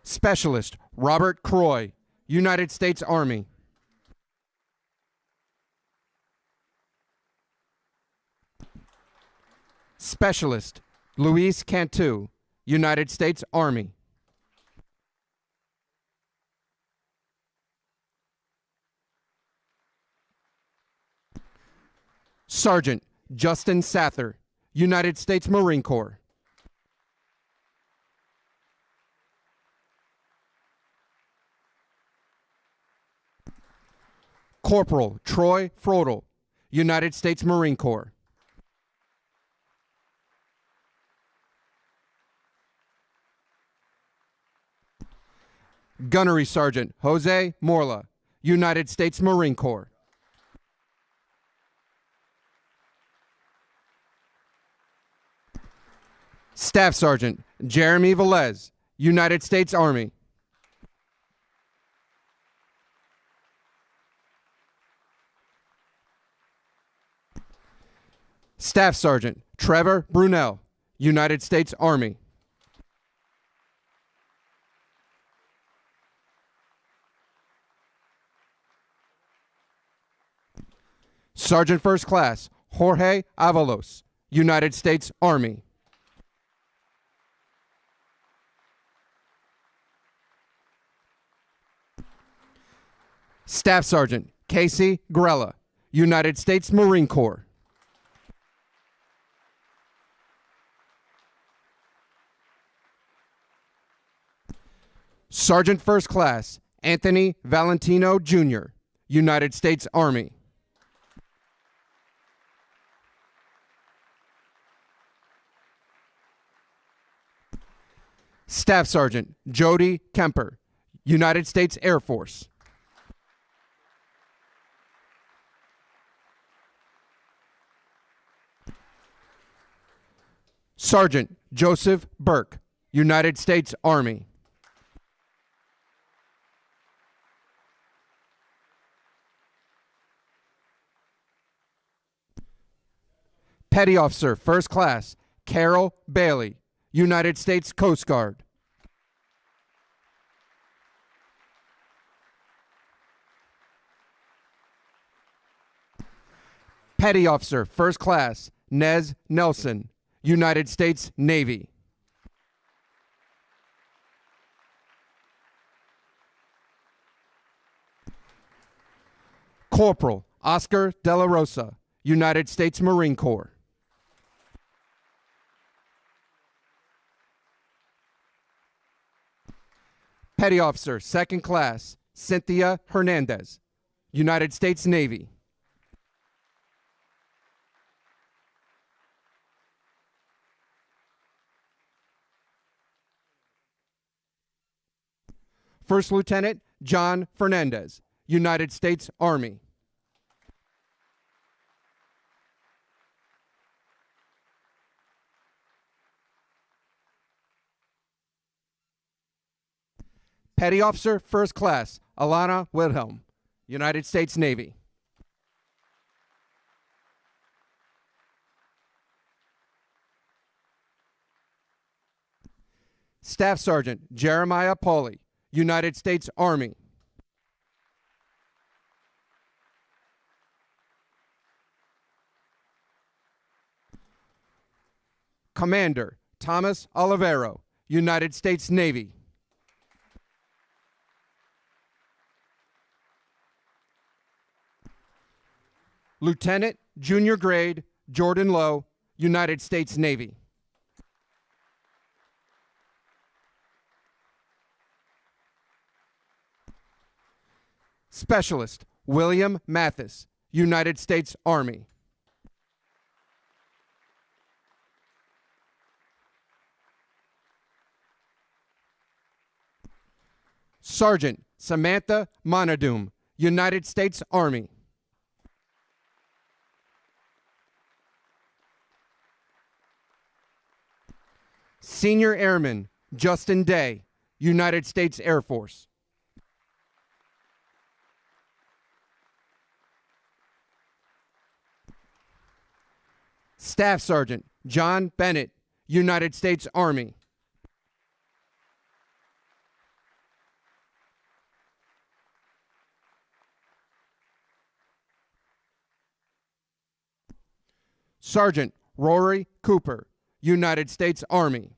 Specialist Robert Croy, United States Army. Specialist Luis Cantu, United States Army. Sergeant Justin Sather, United States Marine Corps. Corporal Troy Frodel, United States Marine Corps. Gunnery Sergeant Jose Morla, United States Marine Corps. Staff Sergeant Jeremy Velez, United States Army. Staff Sergeant Trevor Brunel, United States Army. Sergeant First Class Jorge Avalos, United States Army. Staff Sergeant Casey Grella, United States Marine Corps. Sergeant First Class Anthony Valentino, Jr., United States Army. Staff Sergeant Jody Kemper, United States Air Force. Sergeant Joseph Burke, United States Army. Petty Officer First Class Carol Bailey, United States Coast Guard. Petty Officer First Class Nez Nelson, United States Navy. Corporal Oscar De La Rosa, United States Marine Corps. Petty Officer Second Class Cynthia Hernandez, United States Navy. First Lieutenant John Fernandez, United States Army. Petty Officer First Class Alana Wilhelm, United States Navy. Staff Sergeant Jeremiah Pauley, United States Army. Commander Thomas Olivero, United States Navy. Lieutenant Junior Grade Jordan Lowe, United States Navy. Specialist William Mathis, United States Army. Sergeant Samantha Monadum, United States Army. Senior Airman Justin Day, United States Air Force. Staff Sergeant John Bennett, United States Army. Sergeant Rory Cooper, United States Army.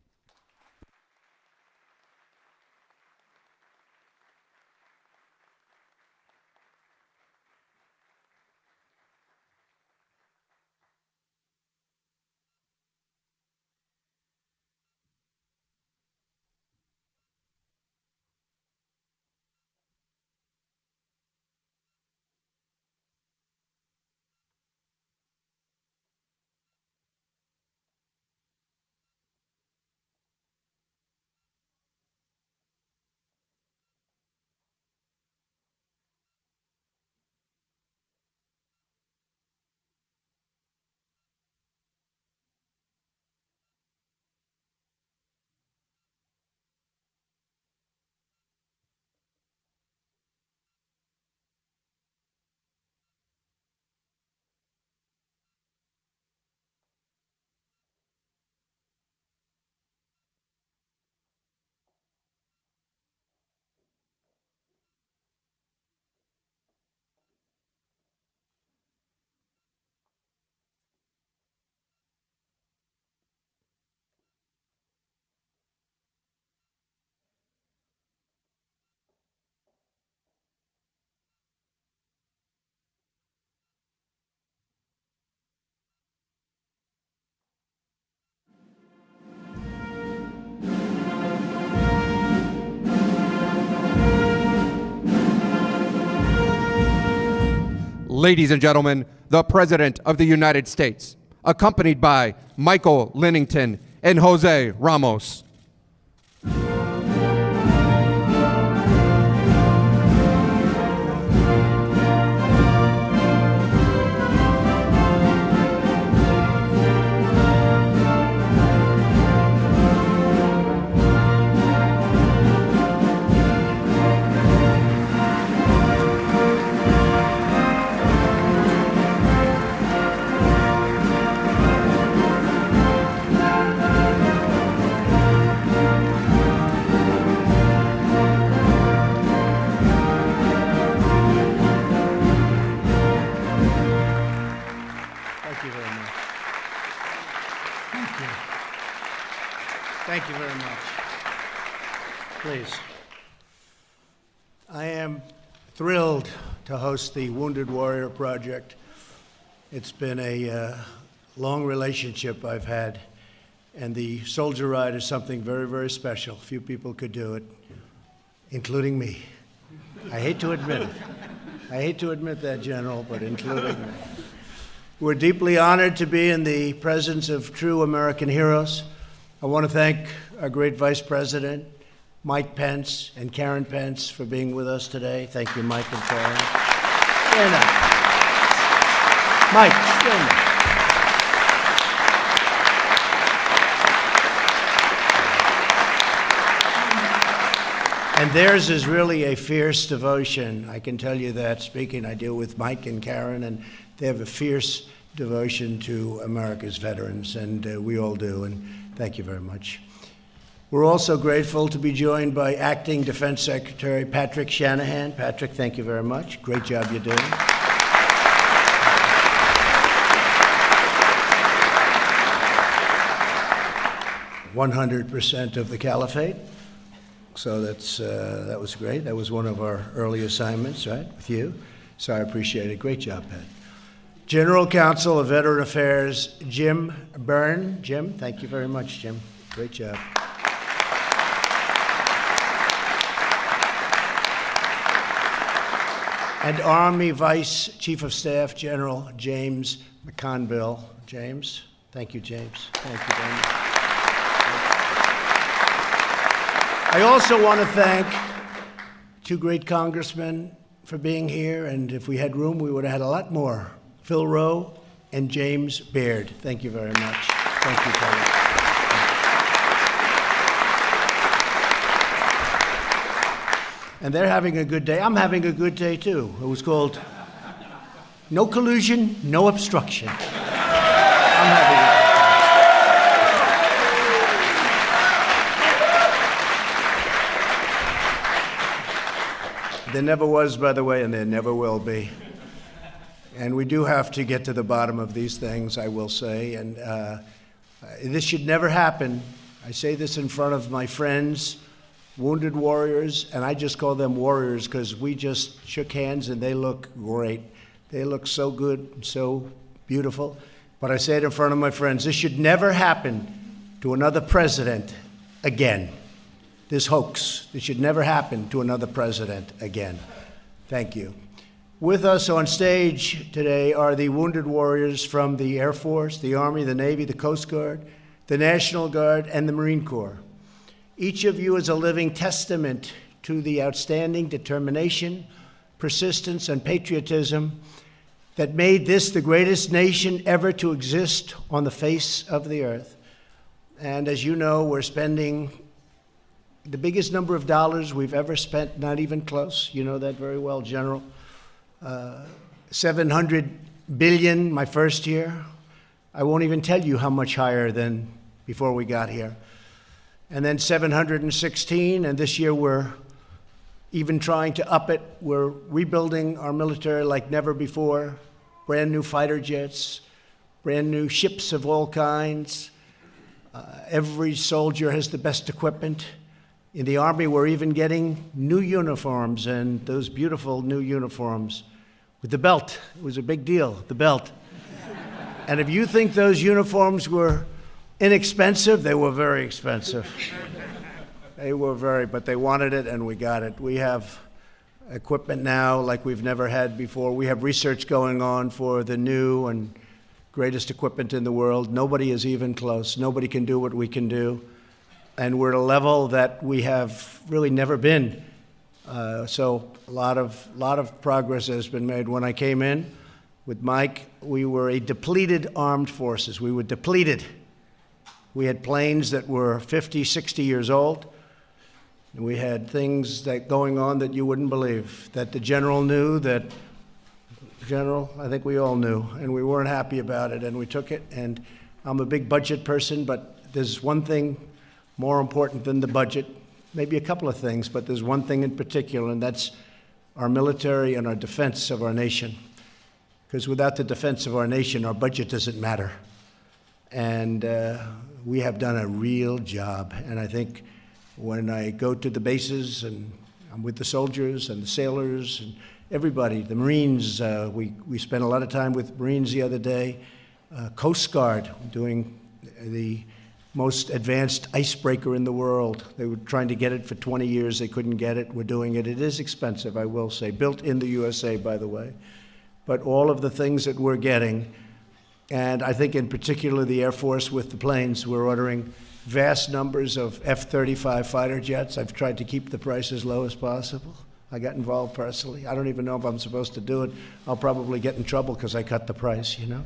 Ladies and gentlemen, the President of the United States, accompanied by Michael Lennington and Jose Ramos. Thank you very much. Please. I am thrilled to host the Wounded Warrior Project. It's been a long relationship I've had, and the Soldier Ride is something very, very special. Few people could do it, including me. I hate to admit it. I hate to admit that, General, but including me. We're deeply honored to be in the presence of true American heroes. I want to thank our great Vice President, Mike Pence, and Karen Pence for being with us today. Thank you, Mike and Karen. Stand up. Mike, stand up. And theirs is really a fierce devotion. I can tell you that, speaking, I deal with Mike and Karen, and they have a fierce devotion to America's veterans, and we all do, and thank you very much. We're also grateful to be joined by Acting Defense Secretary Patrick Shanahan. Patrick, thank you very much. Great job you're doing. 100% of the caliphate. So that was great. That was one of our early assignments, right, with you. So I appreciate it. Great job, Pat. General Counsel of Veteran Affairs, Jim Byrne. Jim, thank you very much, Jim. Great job. And Army Vice Chief of Staff, General James McConville. James, thank you, James. Thank you very much. I also want to thank two great congressmen for being here, and if we had room, we would have had a lot more. Phil Rowe and James Baird. Thank you very much. Thank you, fellas. And they're having a good day. I'm having a good day, too. It was called No Collusion, No Obstruction. I'm having a There never was, by the way, and there never will be. And we do have to get to the bottom of these things, I will say. And this should never happen. I say this in front of my friends, wounded warriors, and I just call them warriors because we just shook hands and they look great. They look so good, so beautiful. But I say it in front of my friends, this should never happen to another president again. This hoax, this should never happen to another president again. Thank you. With us on stage today are the wounded warriors from the Air Force, the Army, the Navy, the Coast Guard, the National Guard, and the Marine Corps. Each of you is a living testament to the outstanding determination, persistence, and patriotism that made this the greatest nation ever to exist on the face of the earth. And as you know, we're spending the biggest number of dollars we've ever spent, not even close. You know that very well, General. 700 billion my first year. I won't even tell you how much higher than before we got here. And then 716, and this year we're even trying to up it. We're rebuilding our military like never before. Brand new fighter jets, brand new ships of all kinds. Every soldier has the best equipment. In the Army, we're even getting new uniforms, and those beautiful new uniforms with the belt. It was a big deal, the belt. And if you think those uniforms were inexpensive, they were very expensive. They were but they wanted it, and we got it. We have equipment now like we've never had before. We have research going on for the new and greatest equipment in the world. Nobody is even close. Nobody can do what we can do. And we're at a level that we have really never been. So a lot of progress has been made. When I came in with Mike, we were a depleted armed forces. We were depleted. We had planes that were 50, 60 years old. And we had things that going on that you wouldn't believe, that the general knew, that General, I think we all knew, and we weren't happy about it, and we took it. And I'm a big budget person, but there's one thing more important than the budget, maybe a couple of things, but there's one thing in particular, and that's our military and our defense of our nation. Because without the defense of our nation, our budget doesn't matter. And we have done a real job. And I think when I go to the bases and I'm with the soldiers and the sailors and everybody, the Marines, we spent a lot of time with Marines the other day, Coast Guard, doing the most advanced icebreaker in the world. They were trying to get it for 20 years. They couldn't get it. We're doing it. It is expensive, I will say. Built in the USA, by the way. But all of the things that we're getting, and I think in particular the Air Force with the planes, we're ordering vast numbers of F-35 fighter jets. I've tried to keep the price as low as possible. I got involved personally. I don't even know if I'm supposed to do it. I'll probably get in trouble because I cut the price, you know.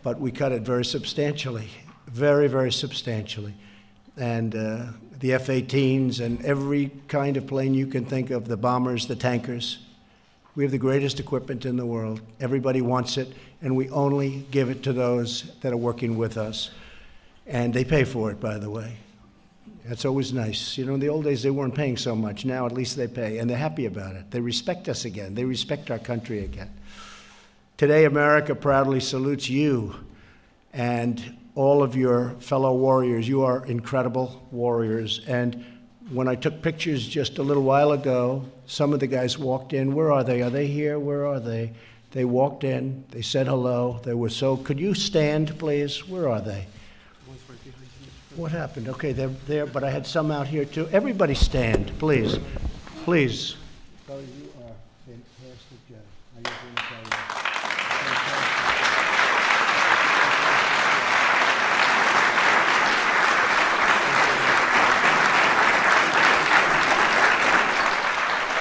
But we cut it very substantially. Very, very substantially. And the F-18s and every kind of plane you can think of, the bombers, the tankers. We have the greatest equipment in the world. Everybody wants it, and we only give it to those that are working with us. And they pay for it, by the way. That's always nice. You know, in the old days, they weren't paying so much. Now, at least they pay, and they're happy about it. They respect us again. They respect our country again. Today, America proudly salutes you and all of your fellow warriors. You are incredible warriors. And when I took pictures just a little while ago, some of the guys walked in. Where are they? Are they here? Where are they? They walked in. They said hello. They were so, could you stand, please? Where are they? What happened? Okay, they're there, but I had some out here too. Everybody stand, please. Please. You are fantastic, Joe. I just want to tell you.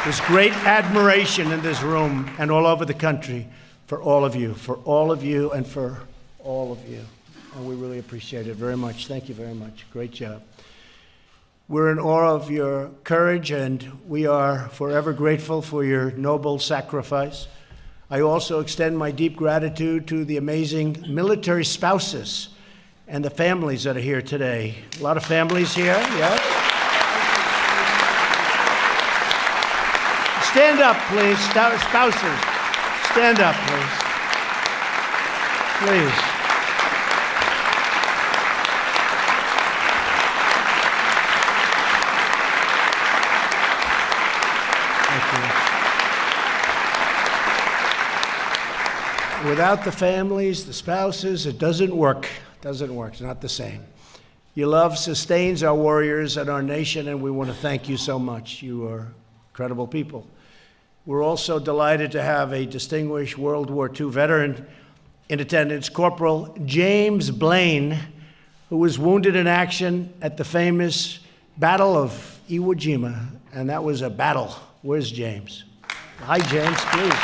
There's great admiration in this room and all over the country for all of you, and for all of you. And we really appreciate it very much. Thank you very much. Great job. We're in awe of your courage, and we are forever grateful for your noble sacrifice. I also extend my deep gratitude to the amazing military spouses and the families that are here today. A lot of families here, yes? Stand up, please, spouses. Stand up, please. Please. Without the families, the spouses, it doesn't work. It doesn't work. It's not the same. Your love sustains our warriors and our nation, and we want to thank you so much. You are incredible people. We're also delighted to have a distinguished World War II veteran in attendance, Corporal James Blaine, who was wounded in action at the famous Battle of Iwo Jima, and that was a battle. Where's James? Hi, James, please.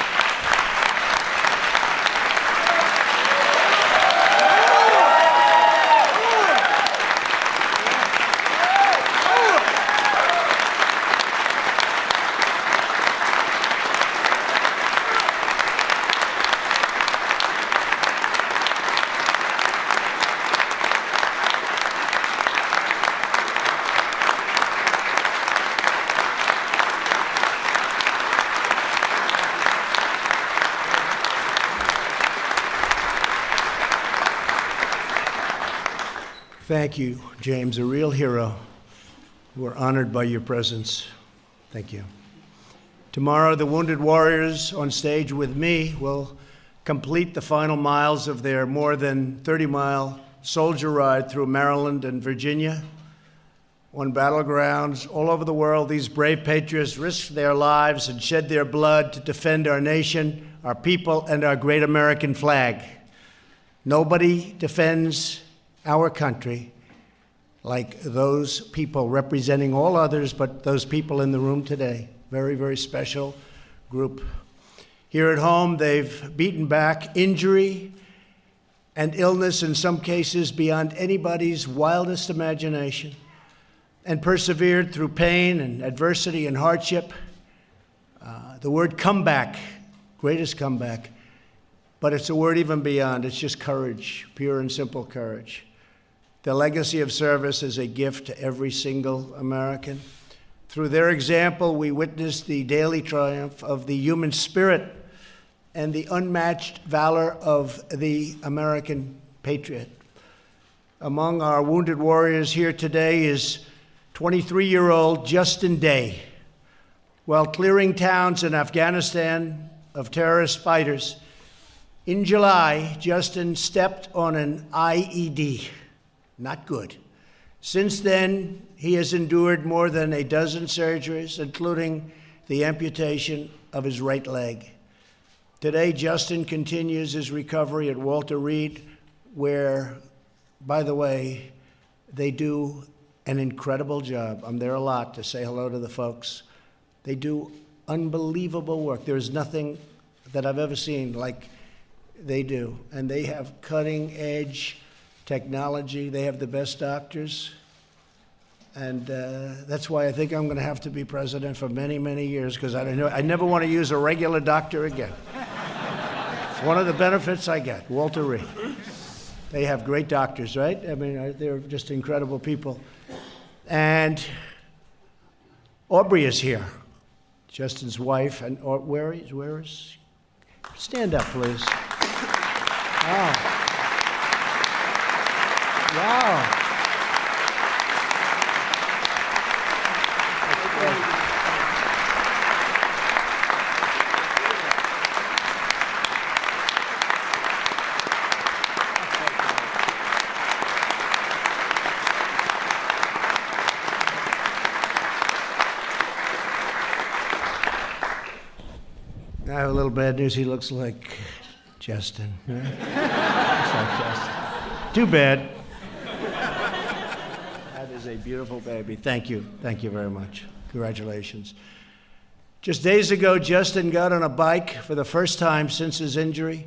Thank you, James, a real hero. We're honored by your presence. Thank you. Tomorrow, the Wounded Warriors on stage with me will complete the final miles of their more than 30-mile soldier ride through Maryland and Virginia. On battlegrounds all over the world, these brave patriots risked their lives and shed their blood to defend our nation, our people, and our great American flag. Nobody defends our country like those people representing all others but those people in the room today. Very, very special group. Here at home, they've beaten back injury and illness, in some cases beyond anybody's wildest imagination, and persevered through pain and adversity and hardship. The word comeback, greatest comeback, but it's a word even beyond. It's just courage, pure and simple courage. The legacy of service is a gift to every single American. Through their example, we witness the daily triumph of the human spirit and the unmatched valor of the American patriot. Among our wounded warriors here today is 23-year-old Justin Day. While clearing towns in Afghanistan of terrorist fighters, in July, Justin stepped on an IED. Not good. Since then, he has endured more than a dozen surgeries, including the amputation of his right leg. Today, Justin continues his recovery at Walter Reed, where, by the way, they do an incredible job. I'm there a lot to say hello to the folks. They do unbelievable work. There's nothing that I've ever seen like they do. And they have cutting-edge technology. They have the best doctors. And that's why I think I'm going to have to be president for many, many years, because I never want to use a regular doctor again. It's one of the benefits I get, Walter Reed. They have great doctors, right? I mean, they're just incredible people. And Aubrey is here, Justin's wife. And where is? Stand up, please. Wow. Wow. I have a little bad news. He looks like Justin. Right? Looks like Justin. Too bad. That is a beautiful baby. Thank you. Thank you very much. Congratulations. Just days ago, Justin got on a bike for the first time since his injury.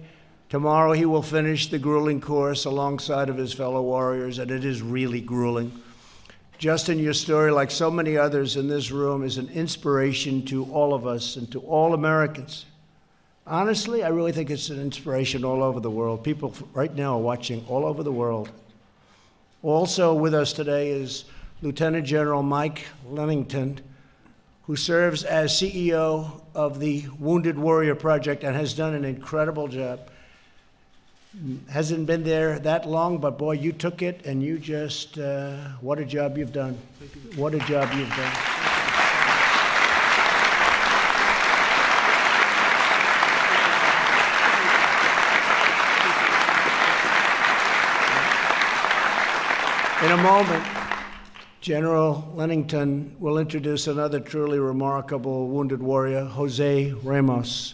Tomorrow he will finish the grueling course alongside of his fellow warriors, and it is really grueling. Justin, your story, like so many others in this room, is an inspiration to all of us and to all Americans. Honestly, I really think it's an inspiration all over the world. People right now are watching all over the world. Also with us today is Lieutenant General Mike Lennington, who serves as CEO of the Wounded Warrior Project and has done an incredible job. Hasn't been there that long, but boy, you took it and you just, what a job you've done. What a job you've done. In a moment, General Lennington will introduce another truly remarkable wounded warrior, Jose Ramos.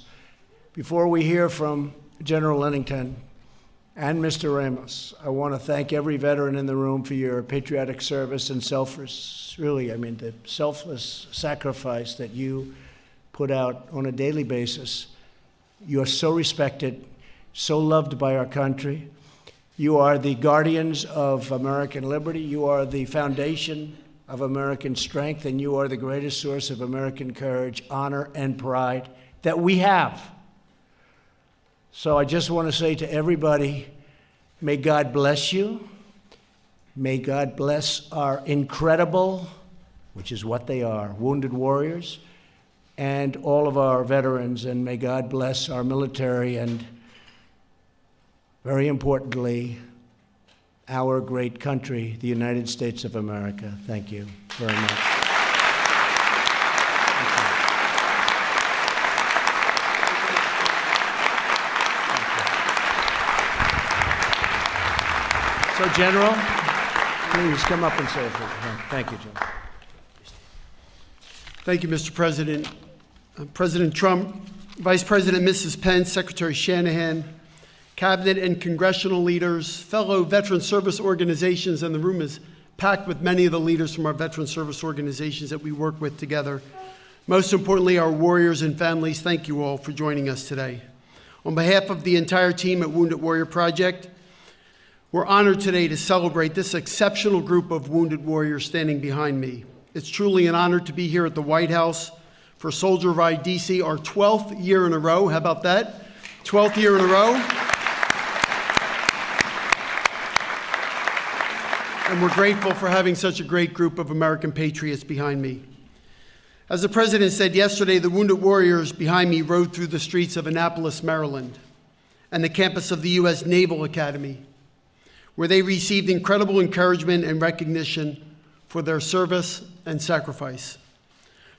Before we hear from General Lennington and Mr. Ramos, I want to thank every veteran in the room for your patriotic service and the selfless sacrifice that you put out on a daily basis. You are so respected, so loved by our country. You are the guardians of American liberty. You are the foundation of American strength, and you are the greatest source of American courage, honor, and pride that we have. So I just want to say to everybody, may God bless you. May God bless our incredible, which is what they are, wounded warriors, and all of our veterans, and may God bless our military and, very importantly, our great country, the United States of America. Thank you very much. So, General, please come up and say a few. Thank you, General. Thank you, Mr. President. President Trump, Vice President Mrs. Pence, Secretary Shanahan, Cabinet and congressional leaders, fellow veteran service organizations, and the room is packed with many of the leaders from our veteran service organizations that we work with together. Most importantly, our warriors and families, thank you all for joining us today. On behalf of the entire team at Wounded Warrior Project, we're honored today to celebrate this exceptional group of wounded warriors standing behind me. It's truly an honor to be here at the White House for Soldier Ride DC, our 12th year in a row. How about that? 12th year in a row. And we're grateful for having such a great group of American patriots behind me. As the President said yesterday, the wounded warriors behind me rode through the streets of Annapolis, Maryland, and the campus of the U.S. Naval Academy, where they received incredible encouragement and recognition for their service and sacrifice.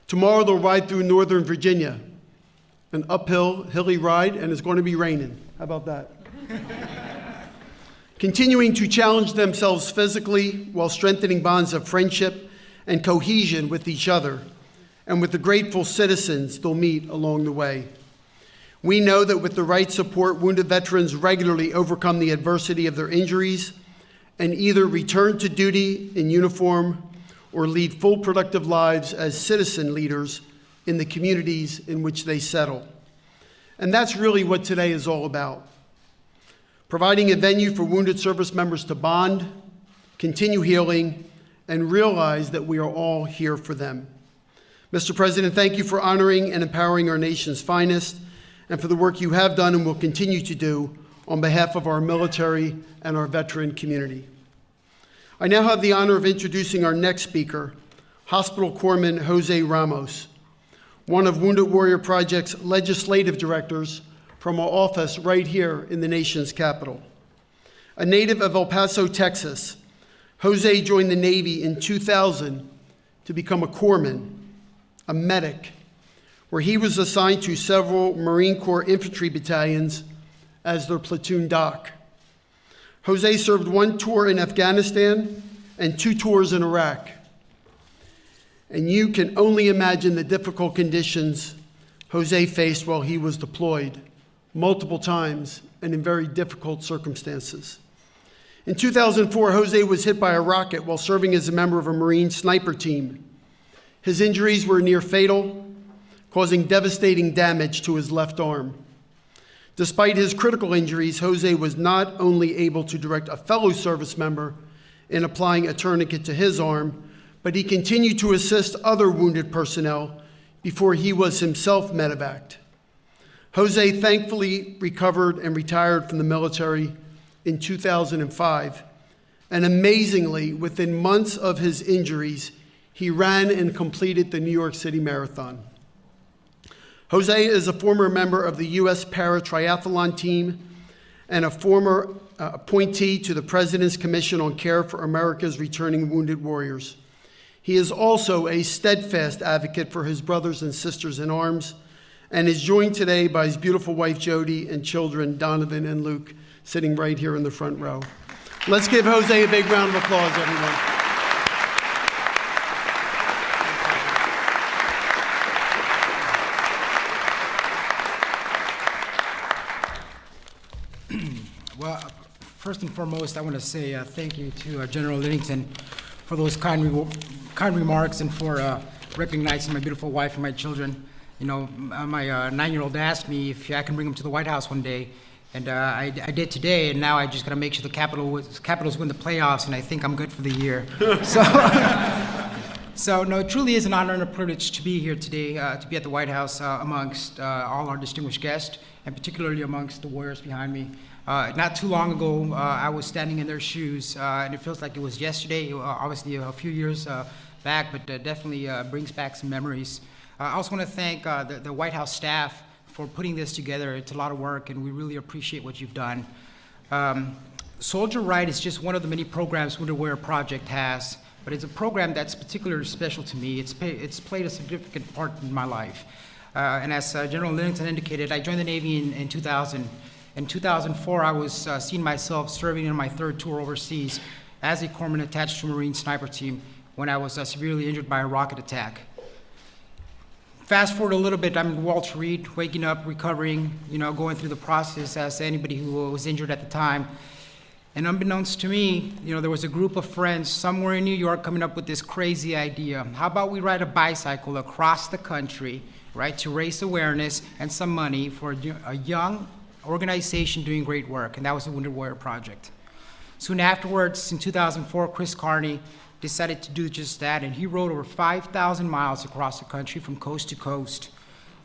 Tomorrow they'll ride through Northern Virginia, an uphill, hilly ride, and it's going to be raining. How about that? Continuing to challenge themselves physically while strengthening bonds of friendship and cohesion with each other and with the grateful citizens they'll meet along the way. We know that with the right support, wounded veterans regularly overcome the adversity of their injuries and either return to duty in uniform or lead full productive lives as citizen leaders in the communities in which they settle. And that's really what today is all about. Providing a venue for wounded service members to bond, continue healing, and realize that we are all here for them. Mr. President, thank you for honoring and empowering our nation's finest and for the work you have done and will continue to do on behalf of our military and our veteran community. I now have the honor of introducing our next speaker, Hospital Corpsman Jose Ramos, one of Wounded Warrior Project's legislative directors from our office right here in the nation's capital. A native of El Paso, Texas, Jose joined the Navy in 2000 to become a corpsman, a medic, where he was assigned to several Marine Corps infantry battalions as their platoon doc. Jose served 1 tour in Afghanistan and 2 tours in Iraq. And you can only imagine the difficult conditions Jose faced while he was deployed, multiple times and in very difficult circumstances. In 2004, Jose was hit by a rocket while serving as a member of a Marine sniper team. His injuries were near fatal, causing devastating damage to his left arm. Despite his critical injuries, Jose was not only able to direct a fellow service member in applying a tourniquet to his arm, but he continued to assist other wounded personnel before he was himself medevaced. Jose thankfully recovered and retired from the military in 2005, and amazingly, within months of his injuries, He ran and completed the New York City Marathon. Jose is a former member of the U.S. Para Triathlon team and a former appointee to the President's Commission on Care for America's Returning Wounded Warriors. He is also a steadfast advocate for his brothers and sisters in arms, and is joined today by his beautiful wife, Jody, and children, Donovan and Luke, sitting right here in the front row. Let's give Jose a big round of applause, everyone. Well, first and foremost, I want to say thank you to General Linnington for those kind remarks and for recognizing my beautiful wife and my children. You know, my 9-year-old asked me if I can bring him to the White House one day, and I did today, and now I just got to make sure the Capitals win the playoffs, and I think I'm good for the year. So no, it truly is an honor and a privilege to be here today, to be at the White House amongst all our distinguished guests, and particularly amongst the warriors behind me. Not too long ago, I was standing in their shoes, and it feels like it was yesterday, obviously a few years back, but definitely brings back some memories. I also want to thank the White House staff for putting this together. It's a lot of work, and we really appreciate what you've done. Soldier Right is just one of the many programs Wounded Warrior Project has, but it's a program that's particularly special to me. It's played a significant part in my life. And as General Linnington indicated, I joined the Navy in 2000. In 2004, I was seeing myself serving in my 3rd tour overseas as a corpsman attached to a Marine sniper team when I was severely injured by a rocket attack. Fast forward a little bit, I'm in Walter Reed, waking up, recovering, going through the process as anybody who was injured at the time. And unbeknownst to me, there was a group of friends somewhere in New York coming up with this crazy idea. How about we ride a bicycle across the country, right, to raise awareness and some money for a young organization doing great work, and that was the Wounded Warrior Project. Soon afterwards, in 2004, Chris Carney decided to do just that, and he rode over 5,000 miles across the country from coast to coast.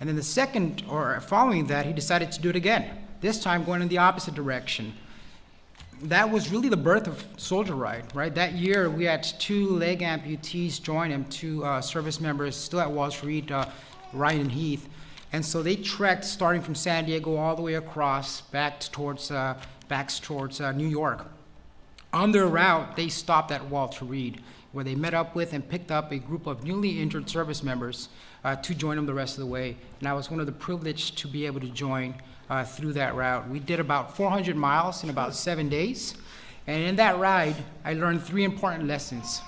And then the second, or following that, he decided to do it again, this time going in the opposite direction. That was really the birth of Soldier Right? That year, we had 2 leg amputees join him, 2 service members still at Walter Reed, Ryan and Heath. And so they trekked starting from San Diego all the way across back towards New York. On their route, they stopped at Walter Reed, where they met up with and picked up a group of newly injured service members to join them the rest of the way. And I was one of the privileged to be able to join through that route. We did about 400 miles in about 7 days. And in that ride, I learned 3 important lessons.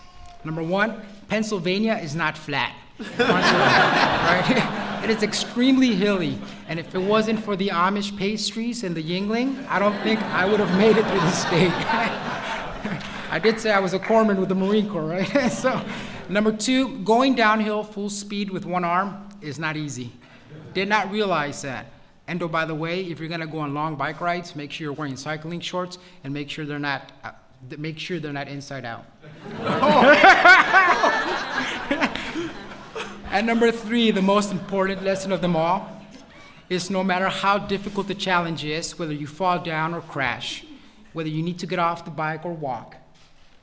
Number 1, Pennsylvania is not flat. Right? It is extremely hilly, and if it wasn't for the Amish pastries and the Yingling, I don't think I would have made it through the state. I did say I was a corpsman with the Marine Corps, right? So, number 2, going downhill full speed with one arm is not easy. Did not realize that. And oh, by the way, if you're gonna go on long bike rides, make sure you're wearing cycling shorts and make sure they're not inside out. And number 3, the most important lesson of them all, is no matter how difficult the challenge is, whether you fall down or crash, whether you need to get off the bike or walk,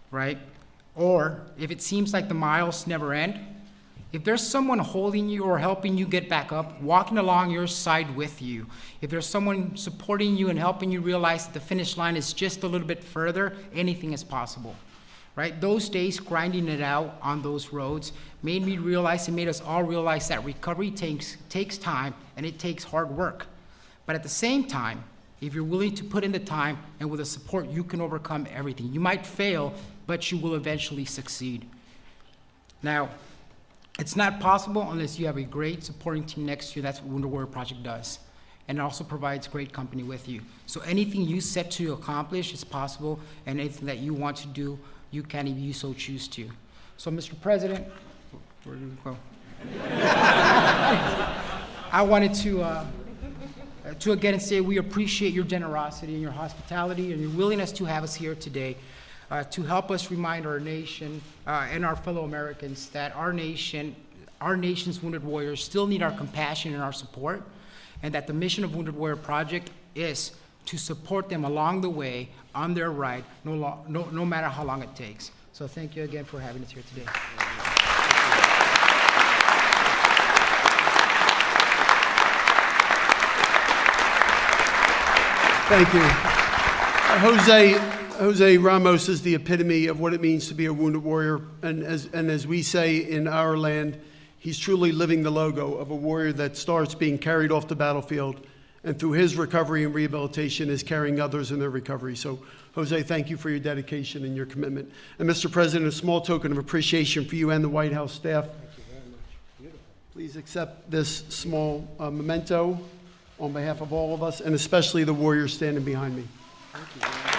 right? Or if it seems like the miles never end, if there's someone holding you or helping you get back up, walking along your side with you, if there's someone supporting you and helping you realize that the finish line is just a little bit further, anything is possible. Right? Those days grinding it out on those roads made me realize, and made us all realize, that recovery takes time and it takes hard work. But at the same time, if you're willing to put in the time and with the support, you can overcome everything. You might fail, but you will eventually succeed. Now, it's not possible unless you have a great supporting team next to you. That's what Wounded Warrior Project does. And it also provides great company with you. So anything you set to accomplish is possible, and anything that you want to do, you can if you so choose to. So, Mr. President, where do we go? I wanted to again say we appreciate your generosity and your hospitality and your willingness to have us here today to help us remind our nation and our fellow Americans that our nation's wounded warriors still need our compassion and our support, and that the mission of Wounded Warrior Project is to support them along the way on their ride, no matter how long it takes. So thank you again for having us here today. Thank you. Jose Ramos is the epitome of what it means to be a wounded warrior. And as we say in our land, he's truly living the logo of a warrior that starts being carried off the battlefield and through his recovery and rehabilitation is carrying others in their recovery. So, Jose, thank you for your dedication and your commitment. And Mr. President, a small token of appreciation for you and the White House staff. Thank you very much. Beautiful. Please accept this small memento on behalf of all of us, and especially the warriors standing behind me. Thank you very much.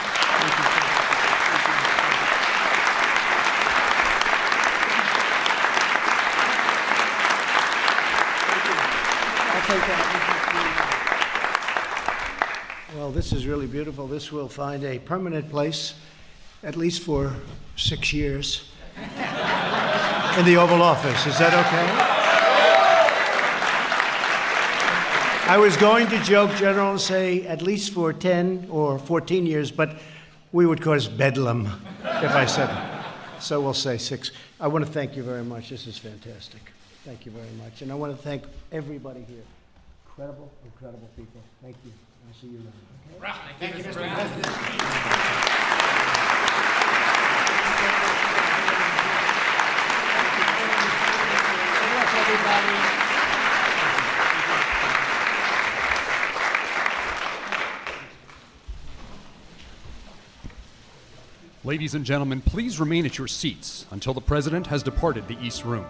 I'll take that. Well, this is really beautiful. This will find a permanent place, at least for 6 years, in the Oval Office. Is that okay? I was going to joke, General, and say at least for 10 or 14 years, but we would cause bedlam if I said it. So we'll say 6. I want to thank you very much. This is fantastic. Thank you very much. And I want to thank everybody here. Incredible, incredible people. Thank you. I'll see you later. Okay? Thank you, Mr. President. Good luck, everybody. Ladies and gentlemen, please remain at your seats until the President has departed the East Room.